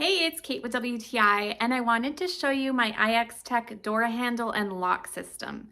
Hey, it's Kate with WTI, and I wanted to show you my IXTECH door handle and lock system.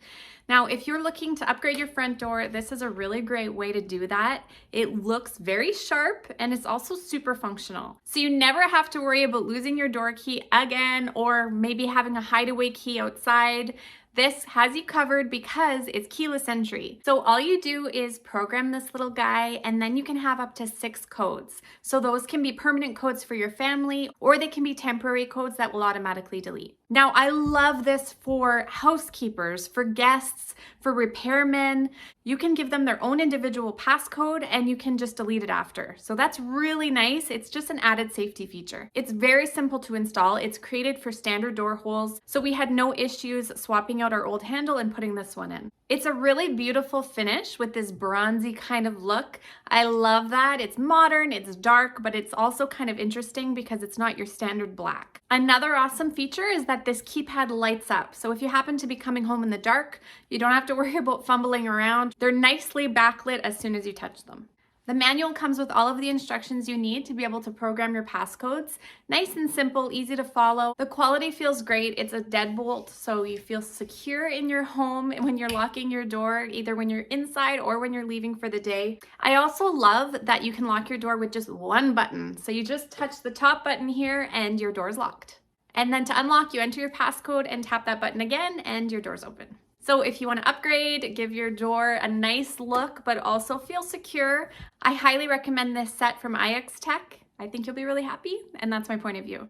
Now, if you're looking to upgrade your front door, this is a really great way to do that. It looks very sharp and it's also super functional. So you never have to worry about losing your door key again or maybe having a hideaway key outside. This has you covered because it's keyless entry. So all you do is program this little guy and then you can have up to 6 codes. So those can be permanent codes for your family or they can be temporary codes that will automatically delete. Now I love this for housekeepers, for guests, for repairmen. You can give them their own individual passcode and you can just delete it after. So that's really nice. It's just an added safety feature. It's very simple to install. It's created for standard door holes. So we had no issues swapping out our old handle and putting this one in. It's a really beautiful finish with this bronzy kind of look. I love that. It's modern, it's dark, but it's also kind of interesting because it's not your standard black. Another awesome feature is that this keypad lights up. So if you happen to be coming home in the dark, you don't have to worry about fumbling around. They're nicely backlit as soon as you touch them. The manual comes with all of the instructions you need to be able to program your passcodes. Nice and simple, easy to follow. The quality feels great. It's a deadbolt, so you feel secure in your home when you're locking your door, either when you're inside or when you're leaving for the day. I also love that you can lock your door with just one button. So you just touch the top button here and your door's locked. And then to unlock, you enter your passcode and tap that button again and your door's open. So if you want to upgrade, give your door a nice look, but also feel secure, I highly recommend this set from IXTECH. I think you'll be really happy, and that's my point of view.